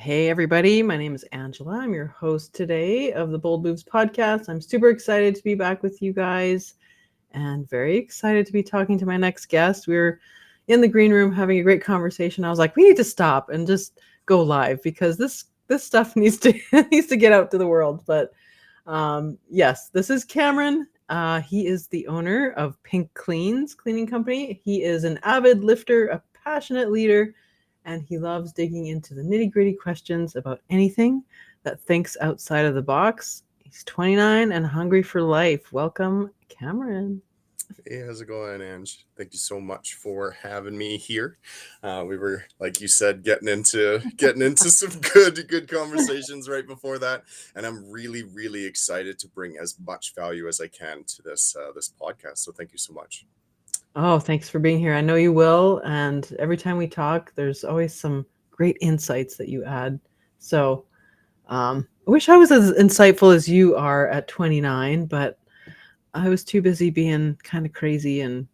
Hey, everybody. My name is Angela. I'm your host today of the Bold Moves podcast. I'm super excited to be back with you guys and very excited to be talking to my next guest. We're in the green room having a great conversation. I was like, we need to stop and just go live because this stuff needs to needs to get out to the world. But yes, this is Cameron. He is the owner of Pink Cleans Cleaning Company. He is an avid lifter, a passionate leader, and he loves digging into the nitty-gritty questions about anything that thinks outside of the box. He's 29 and hungry for life. Welcome, Cameron. Hey, how's it going, Ange? Thank you so much for having me here. We were, like you said, getting into some good conversations right before that, and I'm really excited to bring as much value as I can to this podcast. So thank you so much. Oh, thanks for being here. I know you will. And every time we talk, there's always some great insights that you add. So I wish I was as insightful as you are at 29, but I was too busy being kind of crazy and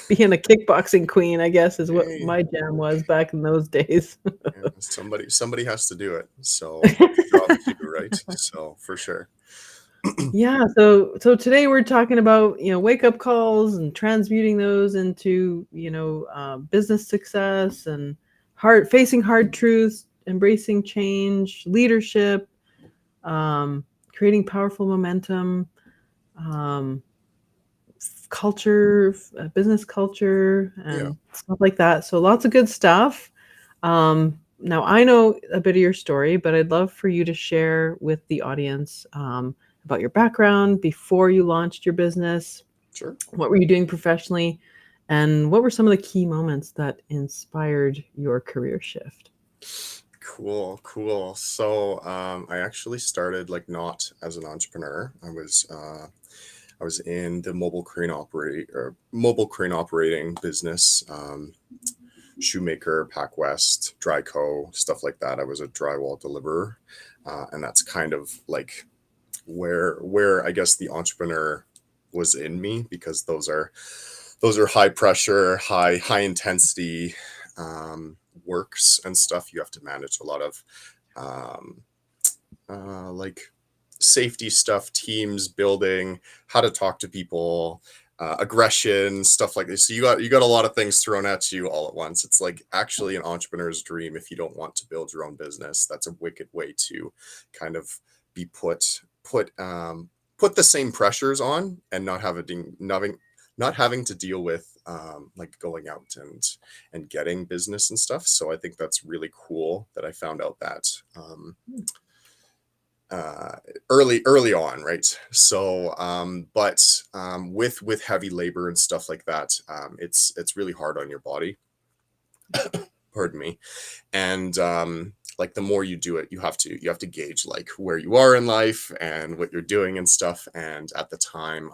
being a kickboxing queen, I guess, is what Hey, my jam was back in those days. yeah, somebody has to do it. So good job to you, right? So for sure. Yeah, so today we're talking about, wake up calls and transmuting those into, business success and facing hard truths, embracing change, leadership, creating powerful momentum, um, culture, business culture, Yeah, and stuff like that. So lots of good stuff. Now I know a bit of your story, but I'd love for you to share with the audience about your background before you launched your business. sure. What were you doing professionally? And what were some of the key moments that inspired your career shift? Cool. So I actually started like not as an entrepreneur. I was in the mobile crane operating business, shoemaker, Pack West, Dryco, stuff like that. I was a drywall deliverer, and that's kind of like where I guess the entrepreneur was in me, because those are high pressure, high intensity works and stuff. You have to manage a lot of um, like safety stuff, teams building, how to talk to people, aggression, stuff like this. So you got a lot of things thrown at you all at once. It's like actually an entrepreneur's dream. If you don't want to build your own business, that's a wicked way to kind of be put the same pressures on, and not having to deal with like going out and getting business and stuff. So I think that's really cool that I found out that uh, early on, right? So with heavy labor and stuff like that, it's really hard on your body. Pardon me. And like the more you do it, you have to gauge like where you are in life and what you're doing and stuff. And at the time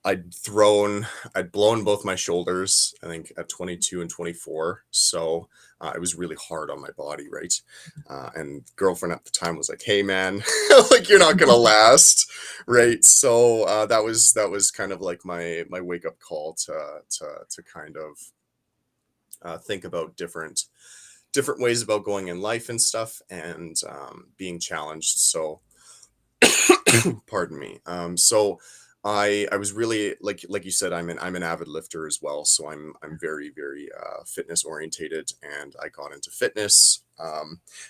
I'd blown both my shoulders, I think at 22 and 24. So it was really hard on my body, right? And girlfriend at the time was like, "Hey, man, like you're not gonna last, right?" So that was kind of like my wake up call to kind of think about different ways about going in life and stuff, and being challenged. So pardon me. So I was really like you said, I'm an avid lifter as well. So I'm very fitness orientated, and I got into fitness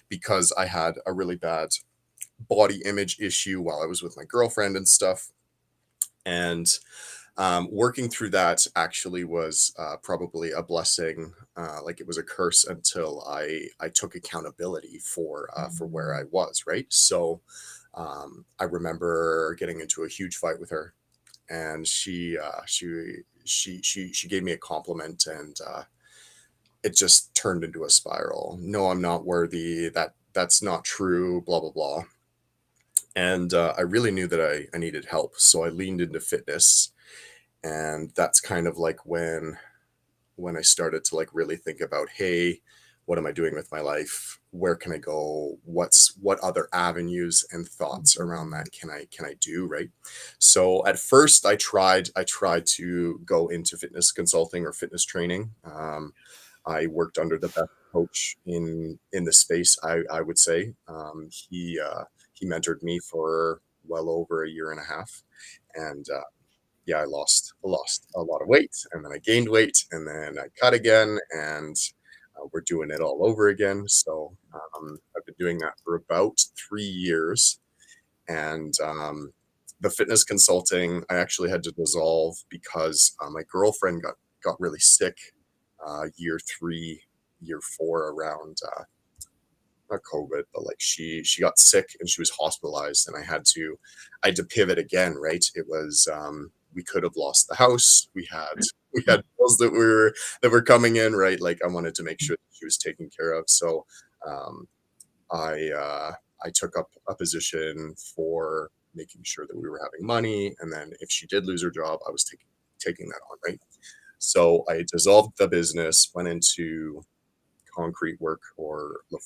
because I had a really bad body image issue while I was with my girlfriend and stuff. And working through that actually was probably a blessing. Like it was a curse until I took accountability for where I was, right? So I remember getting into a huge fight with her, and she gave me a compliment, and it just turned into a spiral. No, I'm not worthy. That's not true. Blah blah blah. And I really knew that I needed help, so I leaned into fitness, and that's kind of like when I started to like really think about, hey, what am I doing with my life? Where can I go? What other avenues and thoughts around that can I do, right? So at first I tried to go into fitness consulting or fitness training. I worked under the best coach in the space. I would say he mentored me for well over a year and a half, and yeah, I lost a lot of weight, and then I gained weight, and then I cut again, and we're doing it all over again. So I've been doing that for about 3 years, and the fitness consulting I actually had to dissolve because my girlfriend got really sick year 3, year 4 around not COVID, but like she got sick and she was hospitalized, and I had to pivot again, right? It was we could have lost the house. We had bills that were coming in, right? Like I wanted to make sure that she was taken care of. So um, I took up a position for making sure that we were having money, and then if she did lose her job, I was taking that on, right? So I dissolved the business, went into concrete work or not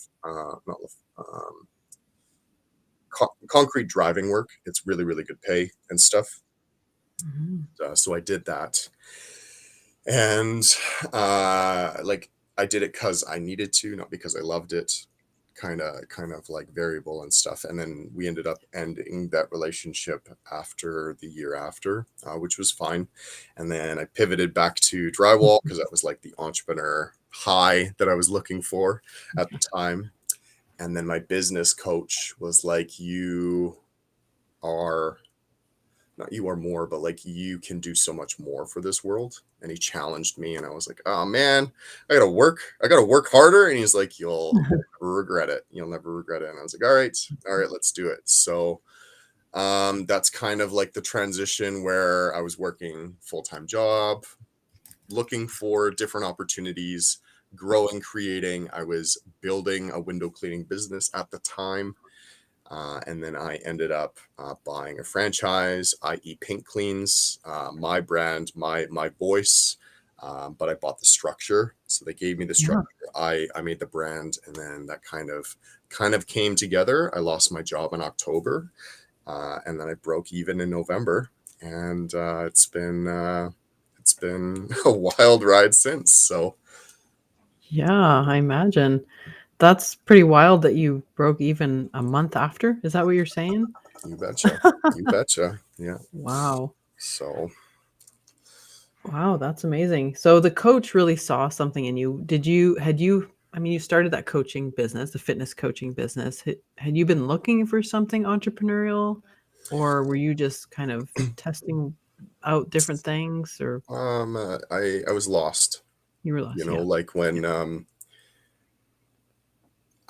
concrete driving work. It's really, really good pay and stuff. So I did that, and like I did it because I needed to, not because I loved it. Kind of like variable and stuff. And then we ended up ending that relationship after the year after, which was fine. And then I pivoted back to drywall because that was like the entrepreneur high that I was looking for at the time. And then my business coach was like, you are not you are more, but like you can do so much more for this world. And he challenged me, and I was like, oh man, I gotta work harder. And he's like, you'll never regret it. You'll never regret it. And I was like, all right, let's do it. So that's kind of like the transition where I was working full-time job, looking for different opportunities, growing, creating. I was building a window cleaning business at the time. And then I ended up buying a franchise, i.e. Pink Cleans, my brand, my voice, but I bought the structure. So they gave me the structure. I made the brand, and then that kind of came together. I lost my job in October, and then I broke even in November, and it's been a wild ride since. So Yeah, I imagine. That's pretty wild that you broke even a month after. Is that what you're saying? you betcha, you betcha, yeah. Wow. So Wow, that's amazing. So the coach really saw something in you. I mean, you started that coaching business, the fitness coaching business. Had you been looking for something entrepreneurial, or were you just kind of testing out different things, or I was lost. you were lost? Yeah. Like when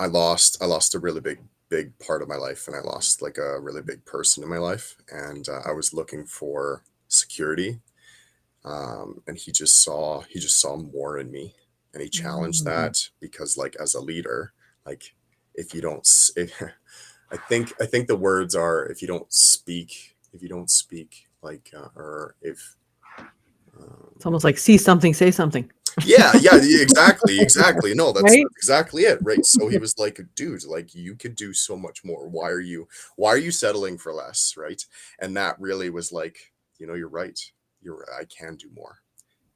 I lost a really big part of my life, and I lost like a really big person in my life, and I was looking for security, and he just saw more in me, and he challenged Mm. that because like as a leader, like if you don't if, I think the words are if you don't speak like or if It's almost like see something, say something, yeah, exactly. No, that's right? exactly it, right? So he was like, dude, like you could do so much more. Why are you settling for less, right? And that really was like, you're right. I can do more,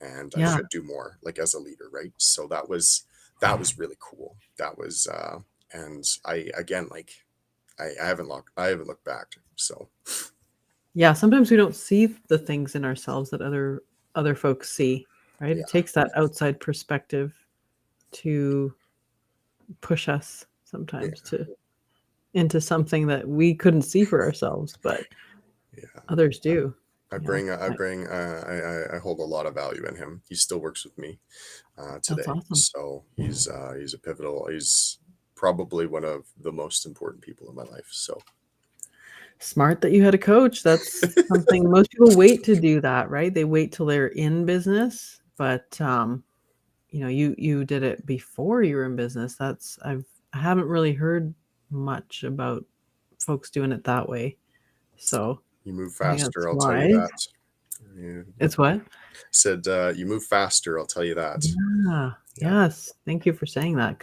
and I Yeah. should do more, like as a leader, right? So that was really cool. That was and I again like I haven't looked back. So Yeah, sometimes we don't see the things in ourselves that other folks see, right? yeah, It takes that outside perspective to push us yeah, sometimes to into something that we couldn't see for ourselves, but yeah. others do. I Yeah. bring I bring I hold a lot of value in him. He still works with me That's today. awesome. So he's probably one of the most important people in my life. So Smart that you had a coach. That's something most people wait to do that, right? They wait till they're in business, but you did it before you were in business. I haven't really heard much about folks doing it that way. So you move I think that's faster, I'll tell you wise. that. Yeah. It's what? Said you move faster, I'll tell you that. Yeah. Yeah, Yes. Thank you for saying that.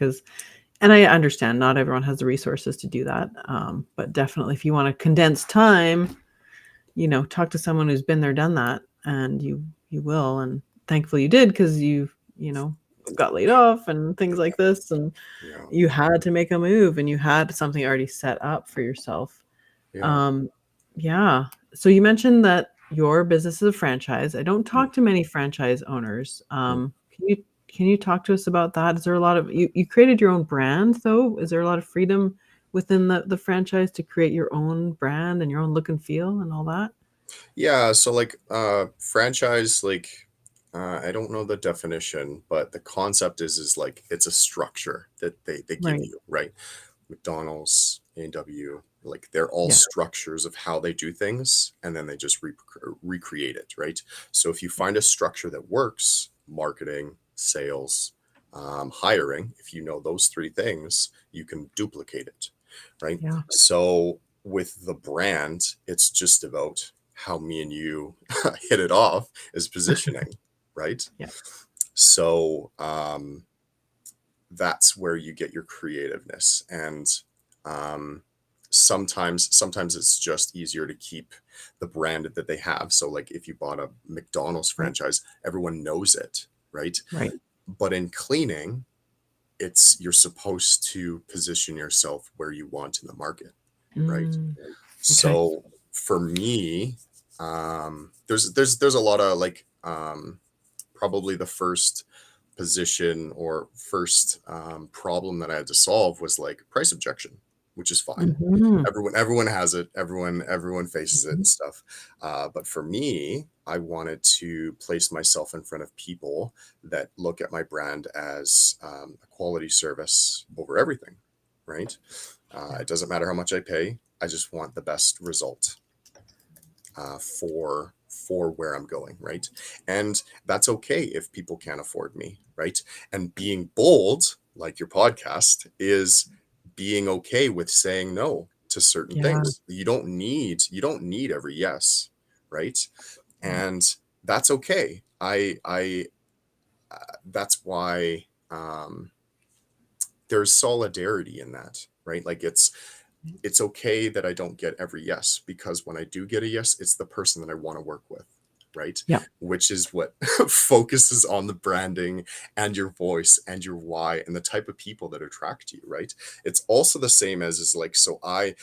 And I understand not everyone has the resources to do that. But definitely, if you want to condense time, talk to someone who's been there, done that, and you will. And thankfully, you did because you got laid off and things like this, and Yeah. you had to make a move and you had something already set up for yourself. Yeah. Um, yeah. So you mentioned that your business is a franchise. I don't Mm, talk to many franchise owners. mm. Can you talk to us about that? Is there a lot of you created your own brand though? Is there a lot of freedom within the franchise to create your own brand and your own look and feel and all that? Yeah, so like franchise, like I don't know the definition, but the concept is like it's a structure that they give Right. you, right? McDonald's, A&W, like they're all Yeah. structures of how they do things, and then they just recreate it, right? So if you find a structure that works, marketing, sales, hiring, if you know those three things, you can duplicate it, right? Yeah. So with the brand, it's just about how me and you hit it off is positioning, right? Yeah. So that's where you get your creativeness, and um, sometimes it's just easier to keep the brand that they have. So like if you bought a McDonald's Right. franchise, everyone knows it, right? Right. But in cleaning, it's you're supposed to position yourself where you want in the market, right? Mm, okay. So for me, there's a lot of like probably the first position or first problem that I had to solve was like price objection, which is fine. Mhm. Everyone has it. Everyone faces it and Mhm. stuff. But for me, I wanted to place myself in front of people that look at my brand as a quality service over everything, right? Yeah. It doesn't matter how much I pay. I just want the best result for where I'm going, right? And that's okay if people can't afford me, right? And being bold, like your podcast, is being okay with saying no to certain Yeah. things. You don't need every yes, right? Yeah. And that's okay. I that's why there's solidarity in that, right? Like it's okay that I don't get every yes, because when I do get a yes, it's the person that I want to work with, right? Yeah. Which is what focuses on the branding and your voice and your why and the type of people that attract you, right? It's also the same as is like, so I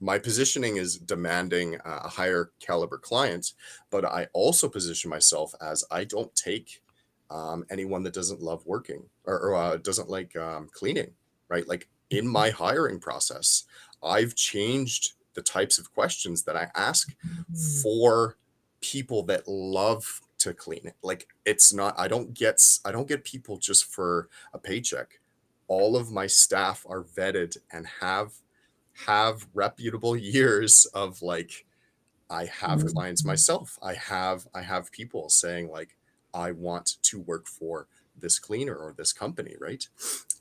my positioning is demanding a higher caliber client, but I also position myself as I don't take anyone that doesn't love working or doesn't like cleaning, right? Like in Mhm. my hiring process, I've changed the types of questions that I ask Mm. for people that love to clean it. Like it's not, I don't get people just for a paycheck. All of my staff are vetted and have reputable years of like I have clients Mhm. myself. I have people saying like I want to work for this cleaner or this company, right?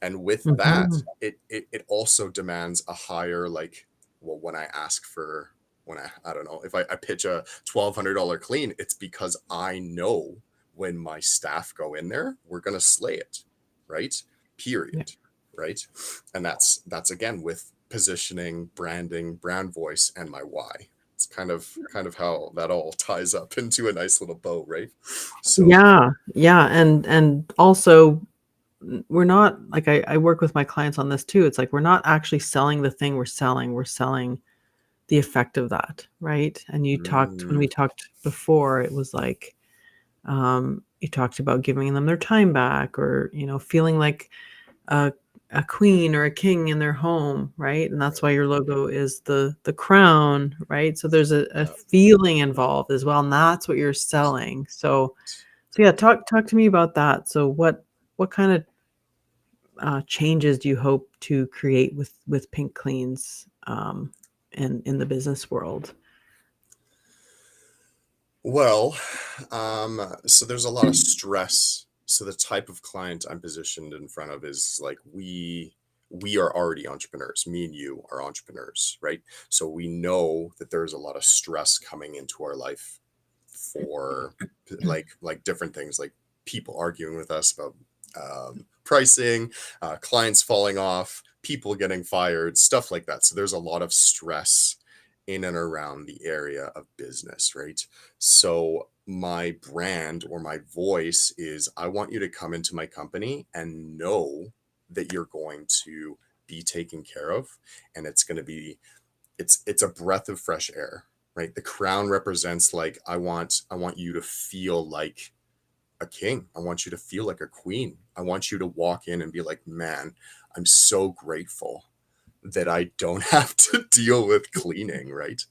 And with that, Mhm. it also demands a higher like well when I ask for when I don't know if I pitch a $1,200 clean, it's because I know when my staff go in there, we're gonna slay it, right? Yeah. Period. Right. And that's again with positioning, branding, brand voice, and my why. It's kind of how that all ties up into a nice little bow, right? So Yeah. Yeah. And also we're not like I work with my clients on this too. It's like we're not actually selling the thing we're selling. We're selling the effect of that, right? And you talked when mm, we talked before, it was like you talked about giving them their time back or, feeling like a a queen or a king in their home, right? And that's right, why your logo is the crown, right? So there's a yeah. feeling involved as well, and that's what you're selling. So yeah, talk to me about that. So what kind of changes do you hope to create with Pink Cleans in the business world? Well, so there's a lot of stress. So the type of client I'm positioned in front of is like we are already entrepreneurs. Me and you are entrepreneurs, right? So we know that there's a lot of stress coming into our life for like different things, like people arguing with us about pricing, clients falling off, people getting fired, stuff like that. So there's a lot of stress in and around the area of business, right? So my brand or my voice is, I want you to come into my company and know that you're going to be taken care of, and it's going to be, it's a breath of fresh air, right? The crown represents like, I want you to feel like a king. I want you to feel like a queen. I want you to walk in and be like, man, I'm so grateful that I don't have to deal with cleaning, right?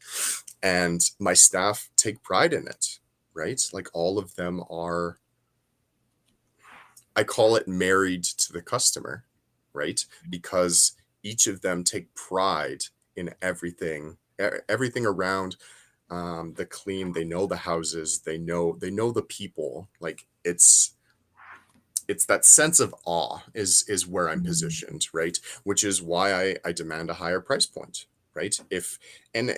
And my staff take pride in it, right? Like all of them are, I call it married to the customer, right? Because each of them take pride in everything around the clean. They know the houses, they know the people. Like it's that sense of awe is where I'm positioned, right? Which is why I demand a higher price point, right? If and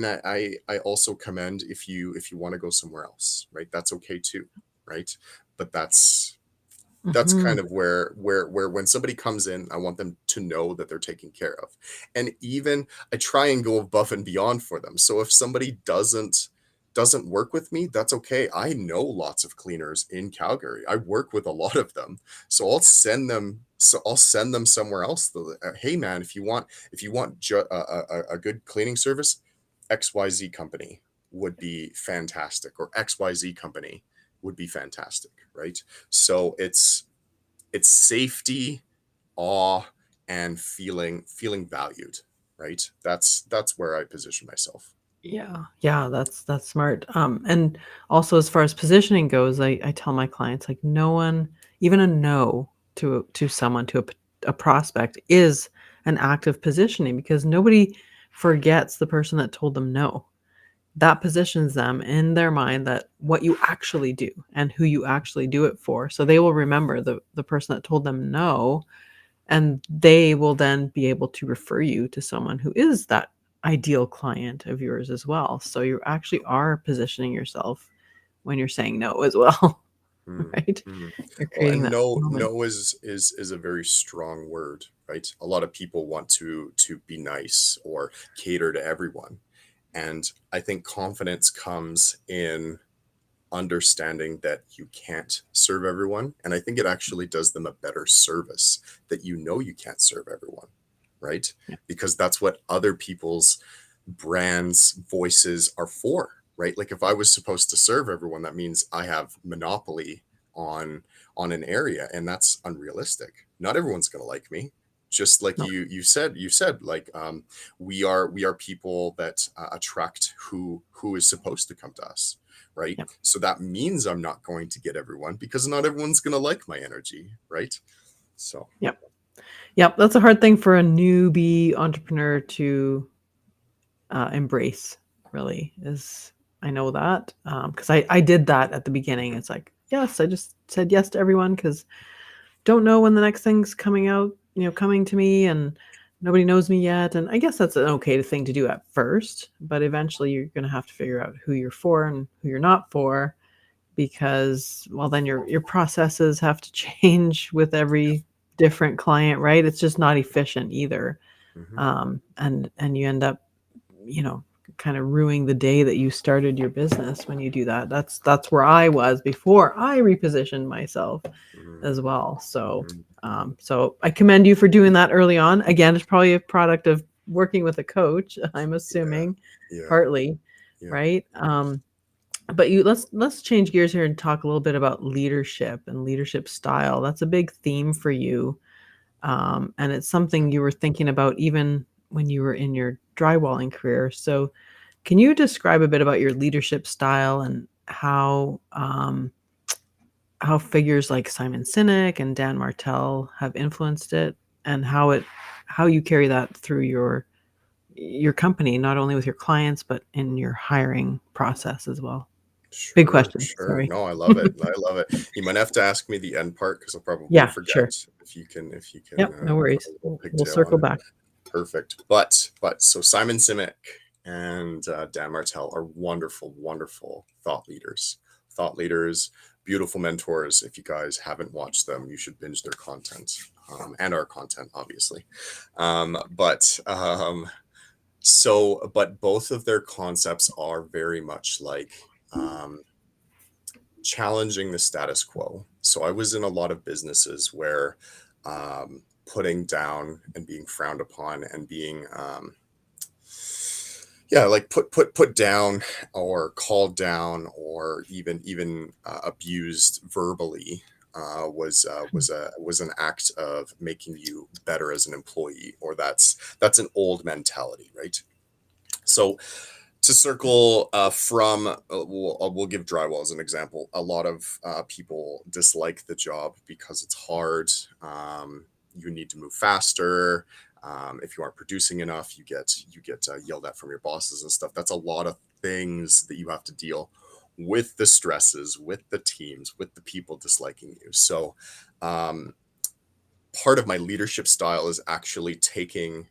I also commend if you want to go somewhere else, right? That's okay too, right? But that's Mm-hmm. kind of where when somebody comes in, I want them to know that they're taken care of. And even I try and go above and beyond for them. So if somebody doesn't work with me, that's okay. I know lots of cleaners in Calgary. I work with a lot of them. So I'll send them somewhere else. Hey man, if you want a good cleaning service, XYZ company would be fantastic, or XYZ company would be fantastic, right? So it's safety, awe, and feeling valued, right? That's where I position myself. Yeah. Yeah, that's smart. And also as far as positioning goes, I tell my clients like no one, even a no to someone, to a prospect is an act of positioning because nobody forgets the person that told them no. That positions them in their mind that what you actually do and who you actually do it for. So they will remember the person that told them no, and they will then be able to refer you to someone who is that ideal client of yours as well. So you actually are positioning yourself when you're saying no as well, Mm, right? mm. You're Well, creating and that no, moment. no is a very strong word, right? A lot of people want to be nice or cater to everyone, and I think confidence comes in understanding that you can't serve everyone, and I think it actually does them a better service that you can't serve everyone, right? Yeah. Because that's what other people's brands voices are for, right? Like if I was supposed to serve everyone, that means I have monopoly on on an area, and that's unrealistic. Not everyone's going to like me. Just like No. you said like we are people that attract who is supposed to come to us, right? Yeah. So that means I'm not going to get everyone, because not everyone's going to like my energy, right? So Yep. Yep. That's a hard thing for a newbie entrepreneur to embrace, really, is I know that because I did that at the beginning. It's like, yes, I just said yes to everyone because don't know when the next thing's coming out, coming to me, and nobody knows me yet. And I guess that's an okay thing to do at first, but eventually you're going to have to figure out who you're for and who you're not for, because well, then your processes have to change with every different client, right? It's just not efficient either. mhm. And you end up, you know, kind of ruining the day that you started your business when you do that. That's where I was before I repositioned myself Mhm. as well. So, Mhm. Mhm. so I commend you for doing that early on. Again, it's probably a product of working with a coach, I'm Yeah, assuming, yeah, partly, yeah. right? But let's change gears here and talk a little bit about leadership and leadership style. That's a big theme for you, and it's something you were thinking about even when you were in your drywalling career. So, can you describe a bit about your leadership style and how figures like Simon Sinek and Dan Martell have influenced it, and how you carry that through your company, not only with your clients but in your hiring process as well? Big Sure, question. sure. Sorry. No, I love it. I love it. You might have to ask me the end part because I'll probably Yeah, forget. sure. If you can Yep, no put a worries. little We'll pigtail on circle it. back. Perfect. But so Simon Sinek and Dan Martell are wonderful, wonderful thought leaders. Thought leaders, beautiful mentors. If you guys haven't watched them, you should binge their content, and our content, obviously. But both of their concepts are very much like, um, challenging the status quo. So I was in a lot of businesses where putting down and being frowned upon and being like put down or called down or even abused verbally was an act of making you better as an employee, or that's an old mentality, right? So to circle from we'll give drywall as an example. A lot of people dislike the job because it's hard. You need to move faster. If you aren't producing enough, you get yelled at from your bosses and stuff. That's a lot of things that you have to deal with, the stresses, with the teams, with the people disliking you. So part of my leadership style is actually taking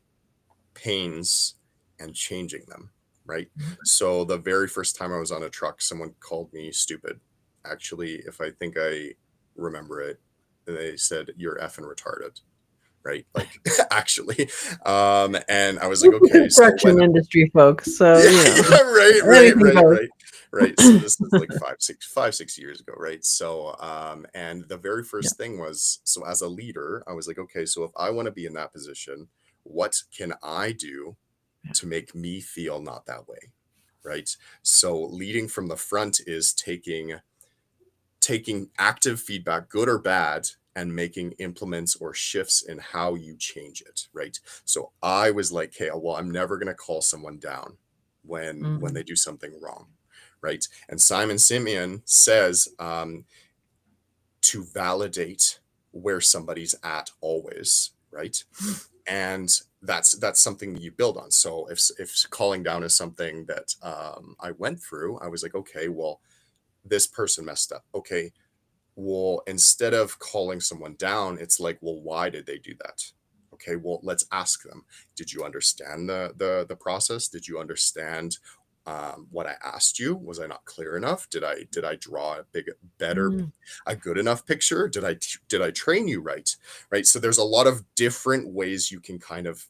pains and changing them, right? So the very first time I was on a truck, someone called me stupid. Actually, if I think I remember it, they said, "You're effing retarded." Right? Like, actually. And I was like, It's the okay, so construction when industry, folks. So anything goes. right. So this is like 5, 6 years ago, right? So and the very Yeah. first thing was, so as a leader, I was like, okay, so if I want to be in that position, what can I do to make me feel not that way? Right. So leading from the front is taking active feedback, good or bad, and making implements or shifts in how you change it, right? So I was like, hey, well, I'm never going to call someone down when they do something wrong, right? And Simon Simeon says to validate where somebody's at always, right? And that's something that you build on. So if calling down is something that I went through, I was like, okay, well, this person messed up. Okay, well, instead of calling someone down, it's like, well, why did they do that? Okay, well, let's ask them. Did you understand the process? Did you understand what I asked you? Was I not clear enough? Did I draw a good enough picture? Did I train you right? Right. So there's a lot of different ways you can kind of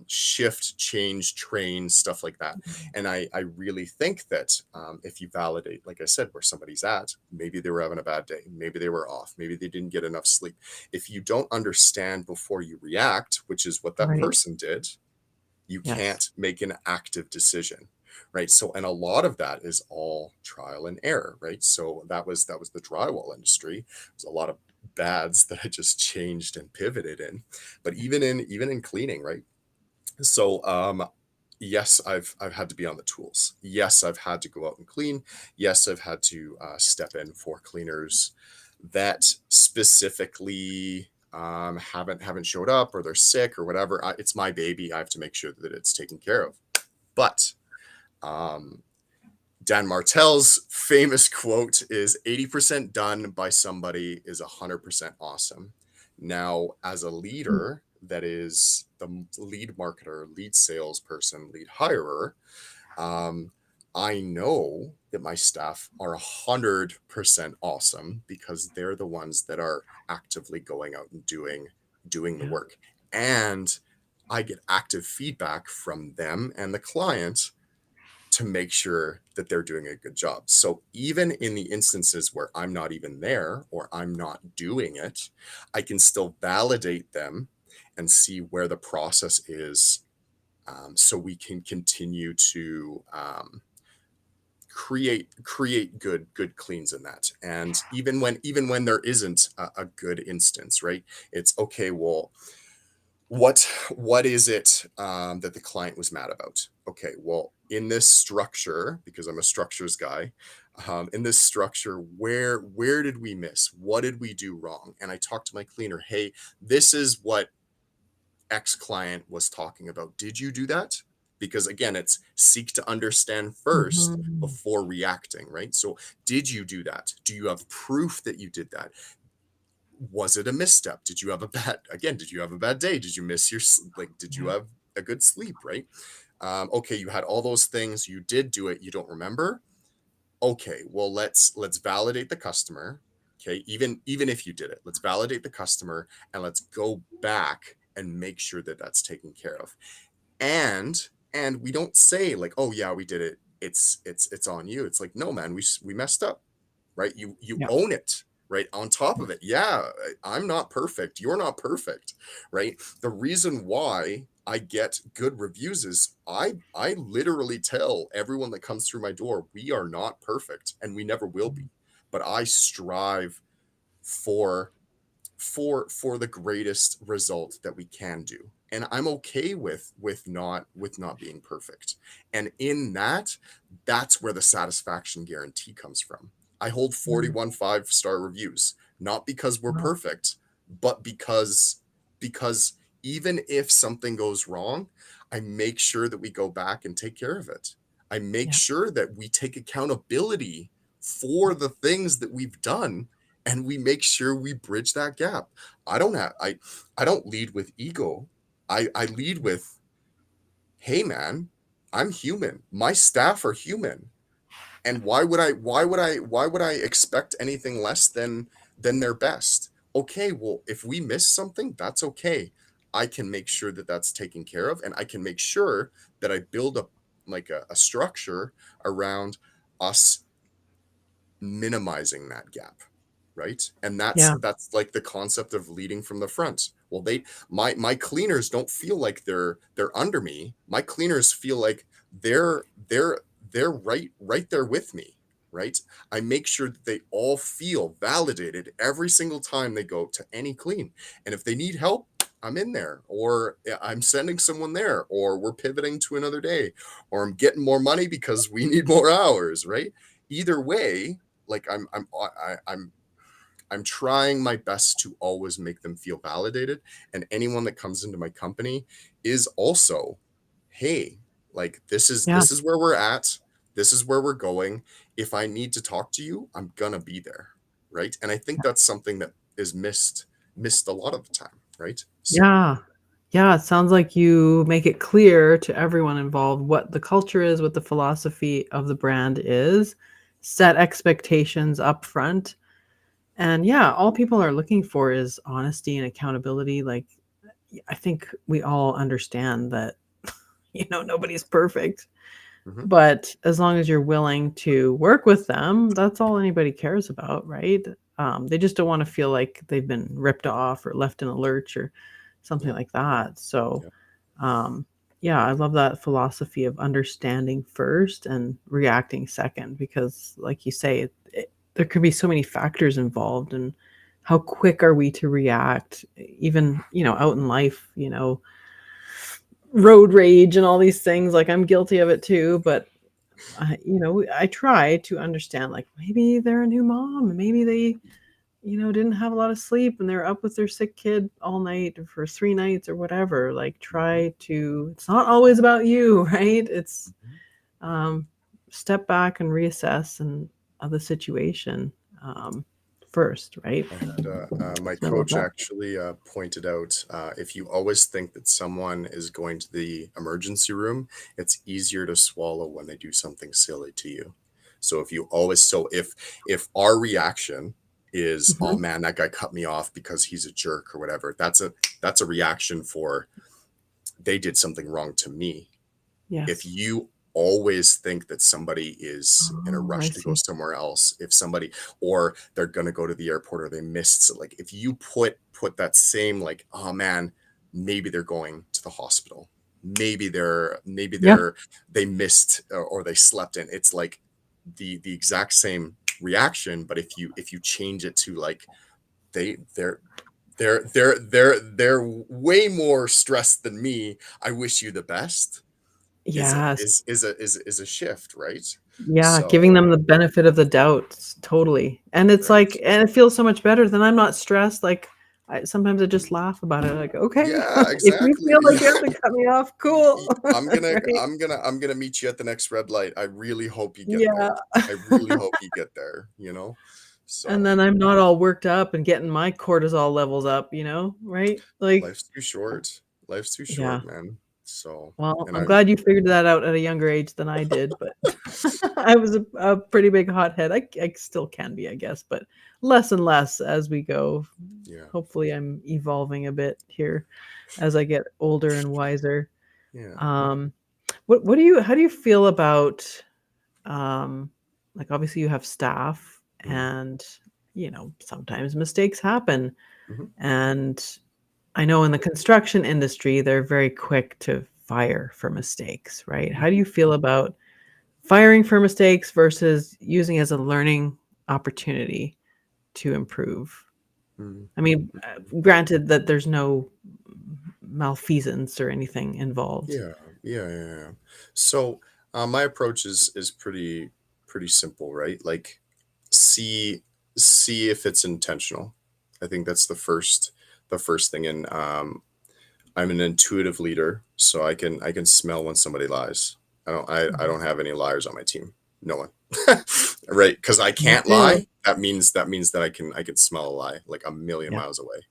shift, change, train, stuff like that. And I really think that if you validate, like I said, where somebody's at, maybe they were having a bad day, maybe they were off, maybe they didn't get enough sleep. If you don't understand before you react, which is what that Right. person did, you Yes. can't make an active decision. Right. So, and a lot of that is all trial and error. Right. So that was the drywall industry. There's a lot of bads that I just changed and pivoted in, but even in cleaning, right? So yes, I've had to be on the tools. Yes, I've had to go out and clean. Yes, I've had to step in for cleaners that specifically haven't showed up, or they're sick or whatever. It's my baby. I have to make sure that it's taken care of. But Dan Martell's famous quote is 80% done by somebody is 100% awesome. Now, as a leader, that is the lead marketer, lead salesperson, lead hirer, I know that my staff are 100% awesome because they're the ones that are actively going out and doing the work. And I get active feedback from them and the client to make sure that they're doing a good job. So even in the instances where I'm not even there or I'm not doing it, I can still validate them and see where the process is, so we can continue to create good cleans in that. And even when there isn't a good instance, right? It's okay, well, what is it that the client was mad about? Okay, well, in this structure, because I'm a structures guy, in this structure, where did we miss? What did we do wrong? And I talked to my cleaner, hey, this is what X client was talking about. Did you do that? Because again, it's seek to understand first before reacting, right? So did you do that? Do you have proof that you did that? Was it a misstep? Did you have a bad day? Did you miss did you have a good sleep, right? Okay, you had all those things, you did do it, you don't remember. Okay, well, let's validate the customer. Okay, even if you did it, let's validate the customer and let's go back and make sure that that's taken care of. And we don't say like, oh yeah, we did it, it's on you. It's like, no, man, we messed up. right? You Yeah. own it, right? On top of it, yeah, I'm not perfect. You're not perfect, right? The reason why I get good reviews is I literally tell everyone that comes through my door, we are not perfect and we never will be. But I strive for for the greatest result that we can do, and I'm okay with not being perfect. And in that, that's where the satisfaction guarantee comes from. I hold Mm. 41 5-star reviews, not because we're Wow. perfect, but because even if something goes wrong, I make sure that we go back and take care of it. I make Yeah. sure that we take accountability for the things that we've done, and we make sure we bridge that gap. I don't lead with ego. I lead with, hey man, I'm human. My staff are human. And why would I expect anything less than their best? Okay, well, if we miss something, that's okay. I can make sure that that's taken care of, and I can make sure that I build up like a structure around us minimizing that gap, right? And Yeah. that's like the concept of leading from the front. Well, my cleaners don't feel like they're under me. My cleaners feel like they're they're they're right there with me, right? I make sure that they all feel validated every single time they go to any clean. And if they need help, I'm in there, or I'm sending someone there, or we're pivoting to another day, or I'm getting more money because we need more hours, right? Either way, like I'm trying my best to always make them feel validated. And anyone that comes into my company is also, hey, like Yeah. this is where we're at, this is where we're going. If I need to talk to you, I'm gonna be there, right? And I think that's something that is missed a lot of the time, right? So Yeah. Yeah, it sounds like you make it clear to everyone involved what the culture is, what the philosophy of the brand is, set expectations up front. And yeah, all people are looking for is honesty and accountability. Like, I think we all understand that, nobody's perfect. mhm, But as long as you're willing to work with them, that's all anybody cares about, right? They just don't want to feel like they've been ripped off or left in a lurch or something yeah, like that. So, yeah, um, yeah, I love that philosophy of understanding first and reacting second, because, like you say, there could be so many factors involved, and how quick are we to react, even out in life, road rage and all these things. Like, I'm guilty of it too, but I try to understand, like, maybe they're a new mom, and maybe they, didn't have a lot of sleep and they're up with their sick kid all night or for 3 nights or whatever. Like, mhm, it's not always about you, right? It's, mhm. um, step back and reassess and the situation, um, first, right? I had my So I love coach that. actually pointed out, if you always think that someone is going to the emergency room, it's easier to swallow when they do something silly to you. So if our reaction is, oh Mhm. man, that guy cut me off because he's a jerk or whatever, that's a reaction for, they did something wrong to me. If Yes. you always think that somebody is in a Oh, I rush to go see. somewhere else, if somebody, or they're going to go to the airport, or they missed, so like if you put that same, like, oh man, maybe they're going to the hospital, maybe Yeah. they missed, or they slept in, it's like the exact same reaction. But if you change it to like, they they're way more stressed than me, I wish you the best, Yes. is a shift, right? Yeah, giving So, them the benefit of the doubt, totally. And it's right. like, and it feels so much better. Then I'm not stressed. Like, sometimes I just laugh about it. Like, okay, Yeah, if you exactly. feel like you have to cut me off, cool. Right? I'm gonna meet you at the next red light. I really hope you get there. Yeah. I really hope you get there, And So then I'm not all worked up and getting my cortisol levels up, right? Like, life's too short. Life's too yeah. short, man. So, Well, and I'm I'm glad you figured that out at a younger age than I did, but I was a pretty big hothead. I still can be, I guess, but less and less as we go. yeah, Hopefully, I'm evolving a bit here as I get older and wiser. yeah. Um, how do you feel about, um, like, obviously you have staff And, sometimes mistakes happen. Mhm. And I know in the construction industry, they're very quick to fire for mistakes, right? How do you feel about firing for mistakes versus using as a learning opportunity to improve? Mhm. I mean, granted that there's no malfeasance or anything involved. Yeah, yeah. So my approach is pretty simple, right? Like see see if it's intentional. I think that's the first thing. And I'm an intuitive leader, so I can smell when somebody lies. I Mhm. don't have any liars on my team. No one. Right? Because I Me can't too. lie. That means that I can smell a lie like a million Yeah. miles away.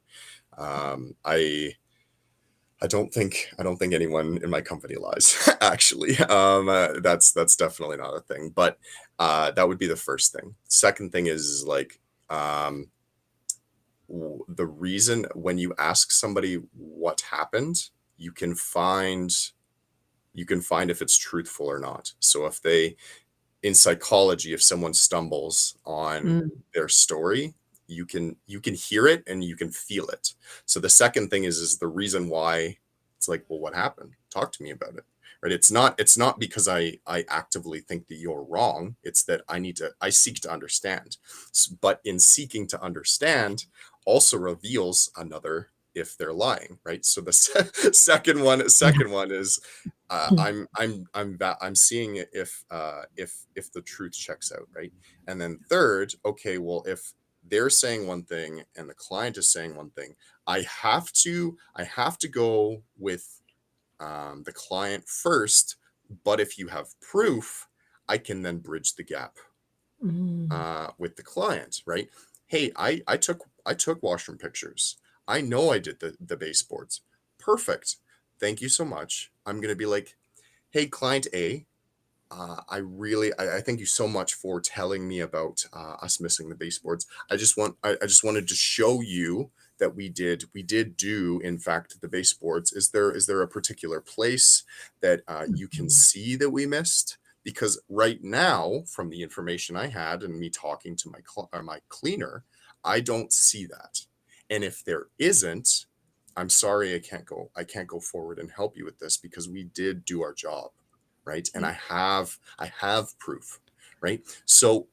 I don't think anyone in my company lies. Actually, that's definitely not a thing. But that would be the first thing. Second thing is like um, the reason when you ask somebody what happened, you can find if it's truthful or not. So if they in psychology, if someone stumbles on Mm. their story, you can hear it and you can feel it. So the second thing is the reason why it's like, well, what happened? Talk to me about it. Right? It's not because I actively think that you're wrong. It's that I seek to understand. But in seeking to understand also reveals another if they're lying, right? So the second one is I'm seeing if the truth checks out, right? And then third, okay, well, if they're saying one thing and the client is saying one thing, I have to go with the client first. But if you have proof, I can then bridge the gap Mm. with the client, right? Hey, I took washroom pictures. I know I did the baseboards. Perfect. Thank you so much. I'm gonna be like, hey, client A, I thank you so much for telling me about us missing the baseboards. I just wanted to show you that we did do in fact the baseboards. Is there a particular place that you can Mhm. see that we missed? Because right now, from the information I had and me talking to my cleaner, I don't see that. And if there isn't, I'm sorry, I can't go forward and help you with this because we did do our job, right? And Yeah. I have proof, right? So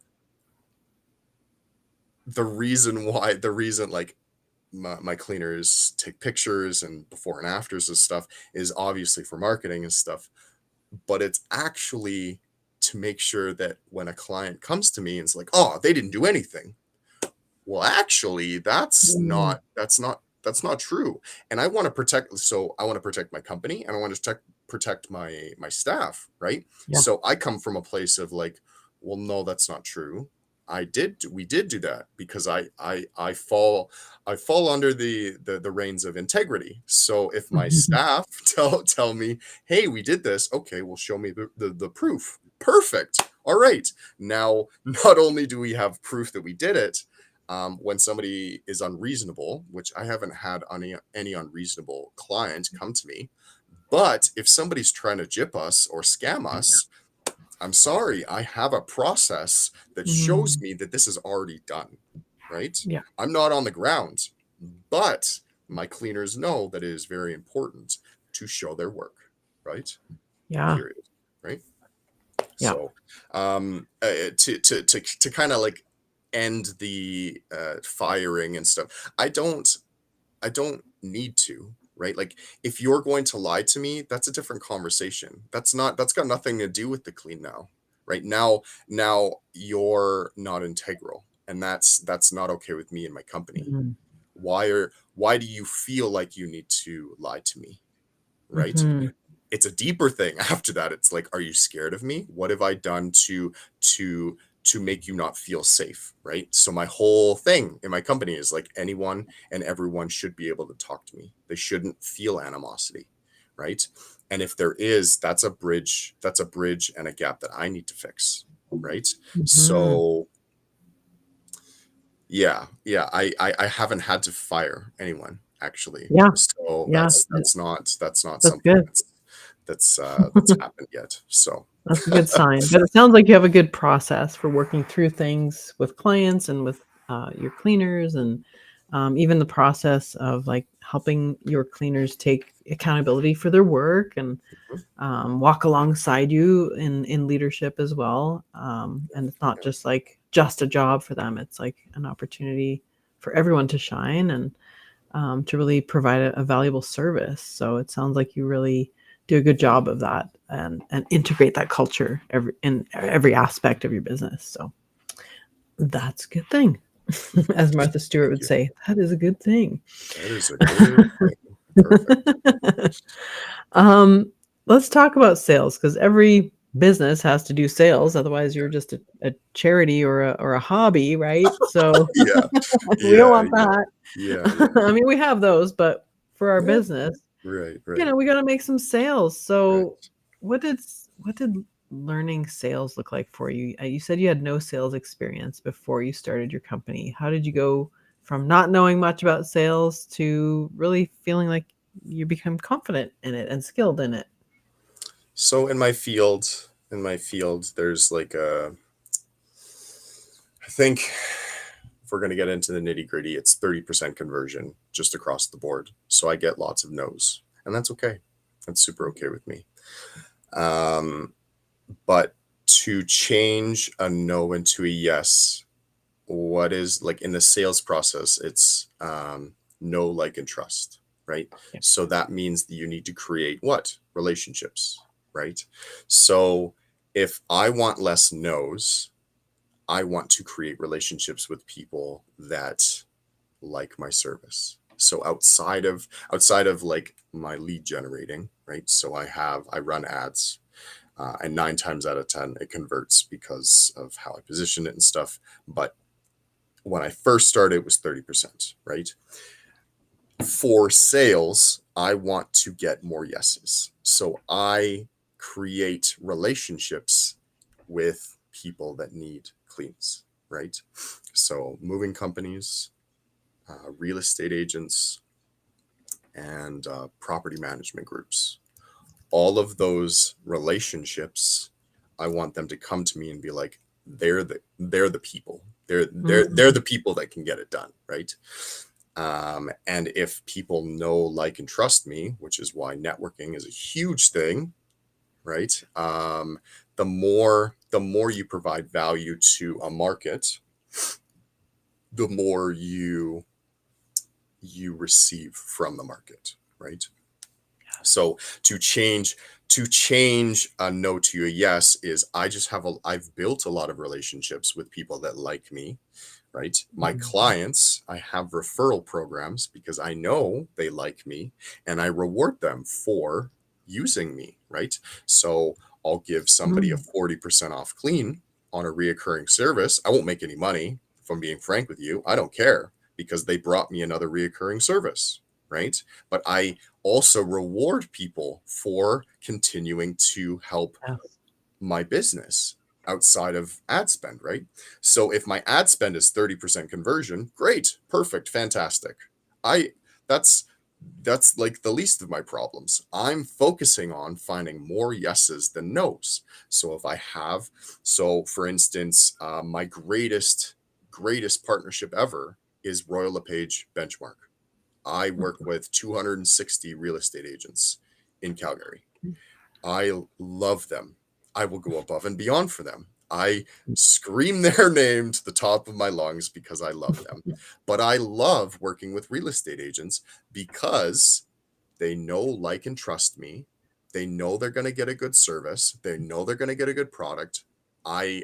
the reason like my cleaners take pictures and before and afters and stuff is obviously for marketing and stuff, but it's actually to make sure that when a client comes to me and it's like, oh, they didn't do anything. Well, actually, Mm. that's not true. And I want to protect my company and I want to protect my staff, right? Yeah. So I come from a place of like, well, no, that's not true. We did do that because I fall under the reins of integrity. So if my Mhm. staff tell me, hey, we did this, okay, well, show me the proof. Perfect. All right. Now, not only do we have proof that we did it, when somebody is unreasonable, which I haven't had any unreasonable client come to me, but if somebody's trying to jip us or scam us, I'm sorry, I have a process that shows Mm. me that this is already done, right? Yeah. I'm not on the ground, but my cleaners know that it is very important to show their work, right? Yeah. Period, right? Yeah. So, to kind of like end the firing and stuff, I don't need to, right? Like if you're going to lie to me, that's a different conversation. That's got nothing to do with the clean now, right? Now you're not integral, and that's not okay with me and my company. Mhm. Why do you feel like you need to lie to me, right? Mhm. It's a deeper thing after that. It's like, are you scared of me? What have I done to to make you not feel safe, right? So my whole thing in my company is like anyone and everyone should be able to talk to me. They shouldn't feel animosity, right? And if there is, that's a bridge and a gap that I need to fix, right? Mhm. So yeah, I haven't had to fire anyone actually. Yeah. So Yeah. that's not That's something good. that's happened yet. So That's a good sign. But it sounds like you have a good process for working through things with clients and with your cleaners, and even the process of like helping your cleaners take accountability for their work and walk alongside you in leadership as well. And it's not Yeah. just like just a job for them. It's like an opportunity for everyone to shine and to really provide a valuable service. So it sounds like you really do a good job of that and integrate that culture in every aspect of your business. So that's a good thing. As Martha Stewart Thank would you. say, that is a good thing. That is a good thing. Perfect. um, let's talk about sales, because every business has to do sales. Otherwise, you're just a charity or a hobby, right? So Yeah. we don't Yeah. want Yeah. that. Yeah. Yeah. I mean, we have those, but for our Yeah. business, Right. Right. we got to make some sales. Right. So what did learning sales look like for you? You said you had no sales experience before you started your company. How did you go from not knowing much about sales to really feeling like you become confident in it and skilled in it? So in my field, there's like I think if we're going to get into the nitty gritty, it's 30% conversion just across the board. So I get lots of no's, and that's okay. That's super okay with me. Um, but to change a no into a yes, what is like in the sales process, it's know, like, and trust, right? Yeah. So that means that you need to create what? Relationships, right? So if I want less no's, I want to create relationships with people that like my service. So outside of like my lead generating, right? So I run ads, and 9 times out of 10 it converts because of how I position it and stuff. But when I first started, it was 30%, right? For sales, I want to get more yeses. So I create relationships with people that need cleans, right? So moving companies, real estate agents, and property management groups. All of those relationships, I want them to come to me and be like, they're the people. They're the people that can get it done, right? And if people know, like, and trust me, which is why networking is a huge thing, right? The more you provide value to a market, the more you receive from the market, right? So to change a no to a yes is I've built a lot of relationships with people that like me, right? My clients, I have referral programs because I know they like me and I reward them for using me, right? So I'll give somebody a 40% off clean on a reoccurring service. I won't make any money, if I'm being frank with you. I don't care because they brought me another reoccurring service, right? But I also reward people for continuing to help Yes. my business outside of ad spend, right? So if my ad spend is 30% conversion, great, perfect, fantastic. I that's that's like the least of my problems. I'm focusing on finding more yeses than nos. So if I have, so for instance, my greatest partnership ever is Royal LePage Benchmark. I work with 260 real estate agents in Calgary. I love them. I will go above and beyond for them. I scream their name to the top of my lungs because I love them. But I love working with real estate agents because they know, like, and trust me. They know they're going to get a good service. They know they're going to get a good product. I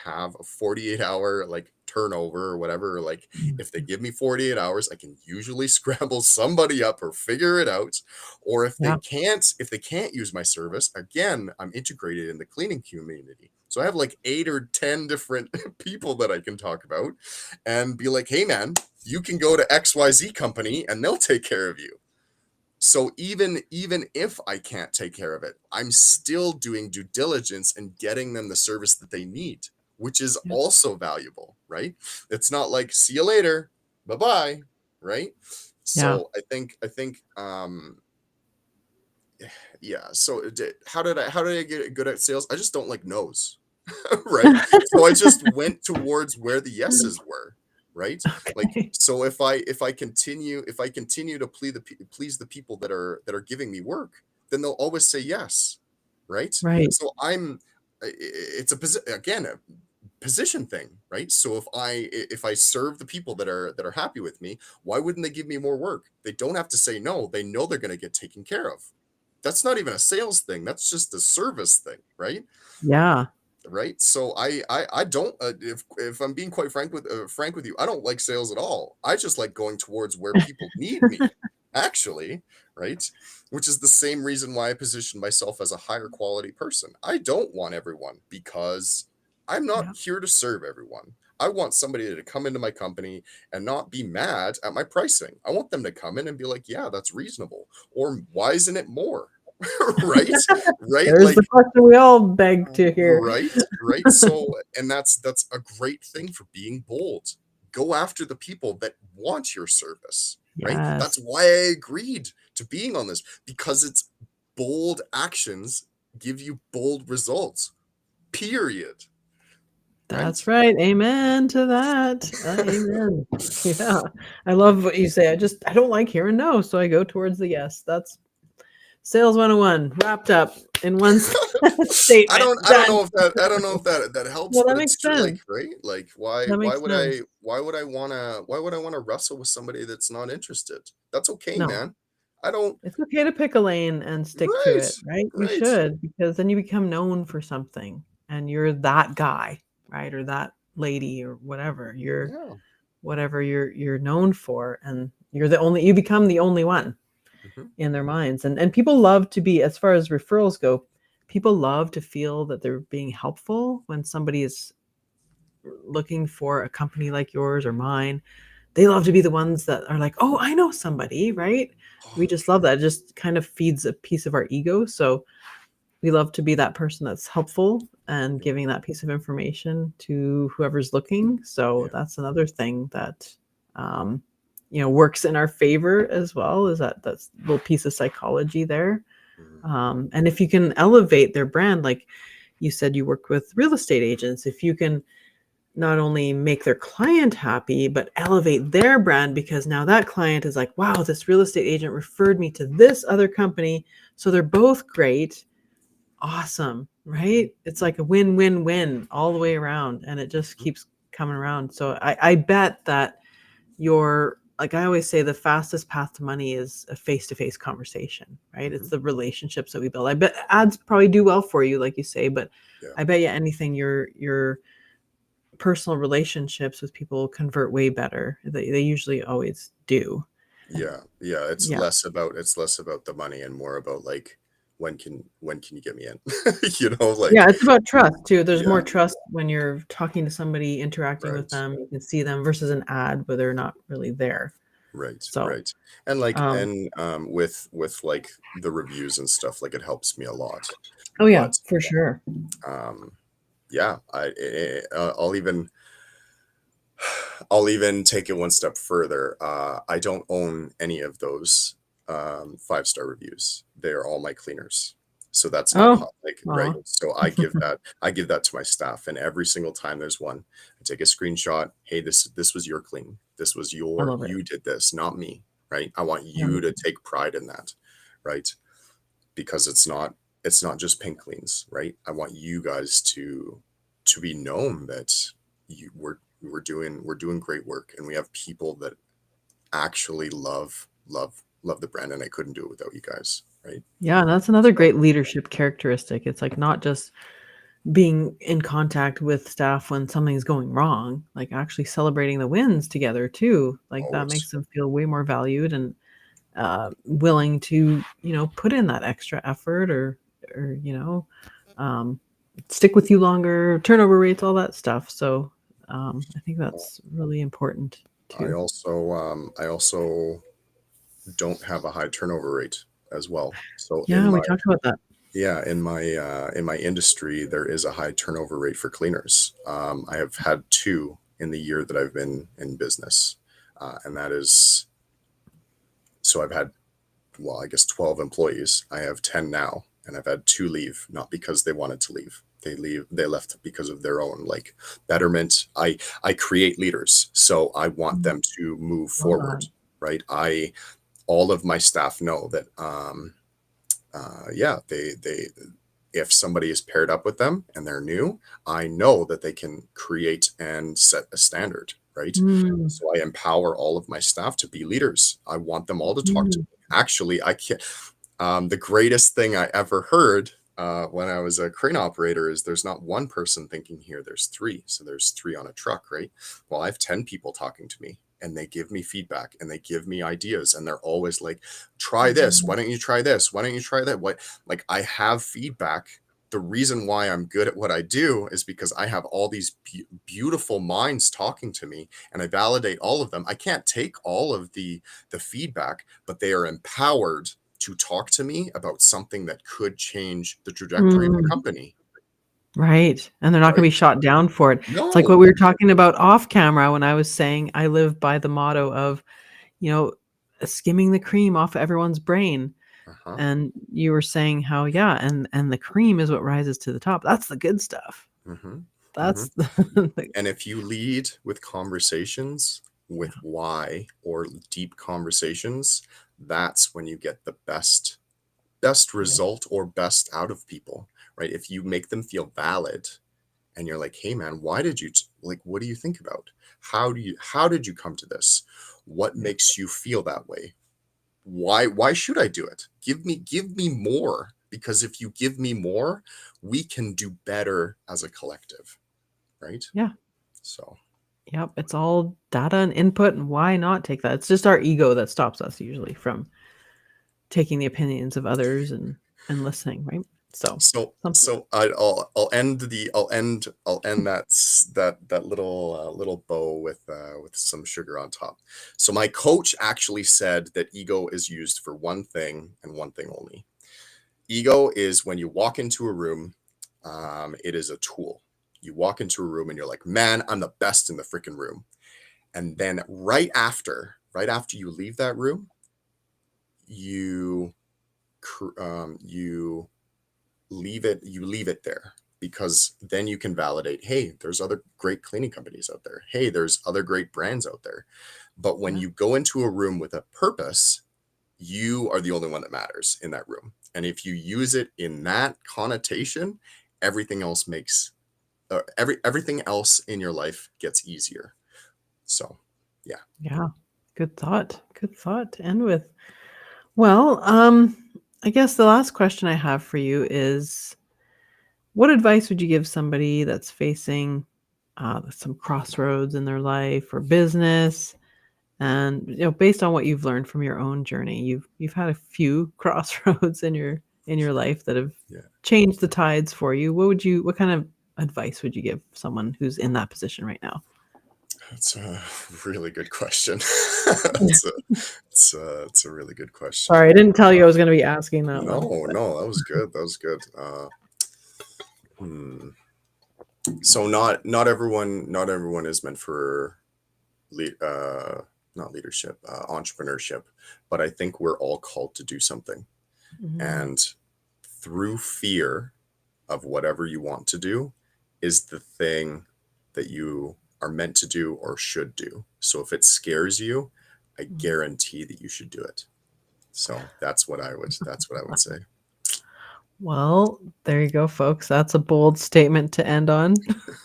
have a 48-hour like turnover or whatever. Like if they give me 48 hours, I can usually scramble somebody up or figure it out. Or Yeah. if they can't use my service, again, I'm integrated in the cleaning community. So I have like 8 or 10 different people that I can talk about and be like, hey man, you can go to XYZ company and they'll take care of you. So even if I can't take care of it, I'm still doing due diligence and getting them the service that they need, which is Yeah. also valuable, right? It's not like see you later, bye-bye, right? Yeah. So I think yeah. So how did I get good at sales? I just don't like no's, right? So I just went towards where the yeses were, right? Like, Okay. so if I continue to please the people that are giving me work, then they'll always say yes, right? Right. So it's again a position thing, right? So if I serve the people that are happy with me, why wouldn't they give me more work? They don't have to say no. They know they're going to get taken care of. That's not even a sales thing. That's just a service thing, right? Yeah. Right. So I don't if I'm being quite frank with you, I don't like sales at all. I just like going towards where people need me, actually, right? Which is the same reason why I position myself as a higher quality person. I don't want everyone because I'm not Yeah. here to serve everyone. I want somebody to come into my company and not be mad at my pricing. I want them to come in and be like, yeah, that's reasonable. Or why isn't it more? Right? Right? There's the Like, question we all beg to hear. right. So, and that's a great thing for being bold. Go after the people that want your service, right? That's Yes. why I agreed to being on this, because it's bold actions give you bold results, period, That's right? right. Amen to that. Amen. Yeah. I love what you say. I don't like hearing no, so I go towards the yes. That's sales 101 wrapped up in one I statement. don't Done. know if that helps, Well, but that it's makes true. Like, sense. right? Like, why That why makes would sense. I why would I want to wrestle with somebody that's not interested? That's okay, No, man. I don't. it's okay to pick a lane and stick to Right. it, right? You Right. should, because then you become known for something and you're that guy, right? Or that lady or whatever. You're Yeah. whatever you're known for, and you become the only one Mhm. in their minds. And people love to be, as far as referrals go, people love to feel that they're being helpful when somebody is looking for a company like yours or mine. They love to be the ones that are like, "Oh, I know somebody," right? We Oh, just love that. It just kind of feeds a piece of our ego. So we love to be that person that's helpful and yeah. giving that piece of information to whoever's looking. So Yeah. that's another thing that um, works in our favor as well. Is that's a little piece of psychology there. Mhm. And if you can elevate their brand, like you said, you work with real estate agents. If you can not only make their client happy, but elevate their brand, because now that client is like, wow, this real estate agent referred me to this other company. So they're both great. Awesome, right? It's like a win, win, win all the way around. And it just Mhm. keeps coming around. So I bet that like I always say, the fastest path to money is a face-to-face conversation, right? It's Mhm. the relationships that we build. I bet ads probably do well for you, like you say, but Yeah. I bet you anything your personal relationships with people convert way better. They usually always do. Yeah. Yeah. It's Yeah. less about the money and more about like when can you get me in? You know, like, Yeah, it's about trust too. There's more yeah. trust when you're talking to somebody, interacting with Right. them, you can see them versus an ad where they're not really there. Right. So, Right. And like um and with like the reviews and stuff, like it helps me a lot. oh yeah, But for sure. um yeah, I'll even take it one step further. I don't own any of those 5-star reviews. They are all my cleaners. So that's not Oh, hot, like, right. aw. So I give that to my staff, and every single time there's one, I take a screenshot. Hey, this was your clean. This was I love it. you did this, not me, right? I want you to take pride in that, right? Because it's not just pink cleans, right? I want you guys to be known that we're doing great work, and we have people that actually love the brand, and I couldn't do it without you guys, right? Yeah, and that's another So great leadership characteristic. It's like not just being in contact with staff when something's going wrong, like actually celebrating the wins together too. Like that always. makes them feel way more valued and willing to, put in that extra effort or um, stick with you longer, turnover rates, all that stuff. So I think that's really important I too. also I also don't have a high turnover rate as well. So in Yeah, we my talked about that. yeah, in my industry, there is a high turnover rate for cleaners. I have had two in the year that I've been in business, and that is so I've had I guess 12 employees. I have 10 now, and I've had 2 leave, not because they wanted to leave. They left because of their own like betterment. I create leaders, so I want them to move forward, right? All of my staff know that they if somebody is paired up with them and they're new, I know that they can create and set a standard, right? So I empower all of my staff to be leaders. I want them all to talk to me. Actually, I can't. The greatest thing I ever heard when I was a crane operator is there's not one person thinking here, there's 3. So there's 3 on a truck, right? Well, I have 10 people talking to me, and they give me feedback and they give me ideas, and they're always like, try this. Why don't you try this? Why don't you try that? Like, I have feedback. The reason why I'm good at what I do is because I have all these beautiful minds talking to me, and I validate all of them. I can't take all of the feedback, but they are empowered to talk to me about something that could change the trajectory of the company. Right. And they're not going to be shot down for it. No. It's like what we were talking about off camera when I was saying I live by the motto of, skimming the cream off everyone's brain. And you were saying how, and the cream is what rises to the top. That's the good stuff. That's and if you lead with conversations with why or deep conversations, that's when you get the best result or best out of people, right? If you make them feel valid and you're like, hey man, why did you what do you think about? How did you come to this? What makes you feel that way? Why should I do it? Give me more, because if you give me more, we can do better as a collective, right? Yeah. So yep, it's all data and input, and why not take that? It's just our ego that stops us usually from taking the opinions of others and listening, right? So I'll end that little bow with some sugar on top. So my coach actually said that ego is used for one thing and one thing only. Ego is when you walk into a room. It is a tool. You walk into a room and you're like, man, I'm the best in the freaking room. And then right after you leave that room, you leave it there, because then you can validate, hey, there's other great cleaning companies out there. Hey, there's other great brands out there. But when you go into a room with a purpose, you are the only one that matters in that room. And if you use it in that connotation, everything else everything else in your life gets easier. So, yeah, good thought to end with. Well, I guess the last question I have for you is, what advice would you give somebody that's facing some crossroads in their life or business? And based on what you've learned from your own journey, you've had a few crossroads in your life that have changed the tides for you. What kind of advice would you give someone who's in that position right now? That's a really good question. It's a really good question. Sorry, I didn't tell you I was going to be asking that one. No, that was good. So not everyone is meant for not leadership, entrepreneurship, but I think we're all called to do something. And through fear of whatever you want to do is the thing that you are meant to do or should do. So if it scares you, I guarantee that you should do it. So that's what I would say. Well, there you go, folks. That's a bold statement to end on.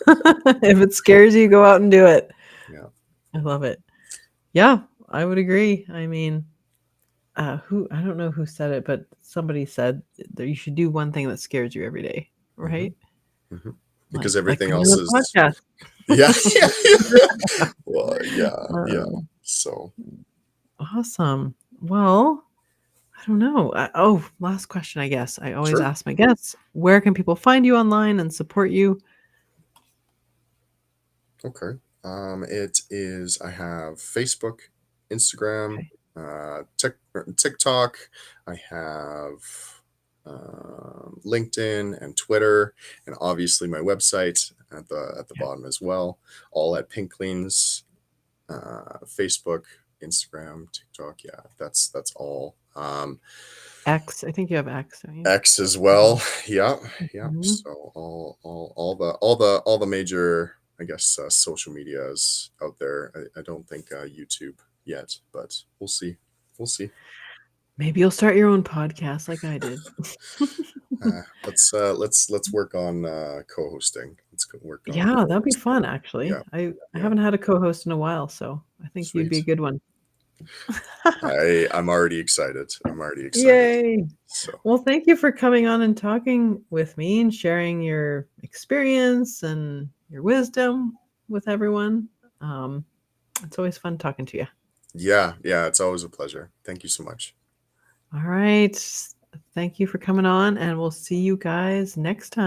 If it scares you, go out and do it. Yeah. I love it. Yeah, I would agree. I mean, I don't know who said it, but somebody said that you should do one thing that scares you every day, right? Because everything else is podcast. Yeah. Well, yeah. So awesome. Well, I don't know. Last question, I guess. I always ask my guests, where can people find you online and support you? Okay. It is, I have Facebook, Instagram, TikTok. I have LinkedIn and Twitter, and obviously my website at the bottom as well. All at Pink Cleans. Facebook, Instagram, TikTok. Yeah, that's all X. I think you have X, don't you? X as well. Yeah. Mhm. So all the major, I guess, social medias out there. I don't think YouTube yet, but we'll see. We'll see. Maybe you'll start your own podcast like I did. Let's work on co-hosting. Let's work on Yeah, that'd be co-hosting. fun, actually. Yeah. I Yeah. haven't had a co-host in a while, so I think you'd be a Sweet. good one. I'm already excited. I'm already excited. Yay. So Well, thank you for coming on and talking with me and sharing your experience and your wisdom with everyone. It's always fun talking to you. yeah, it's always a pleasure. Thank you so much. All right. Thank you for coming on, and we'll see you guys next time.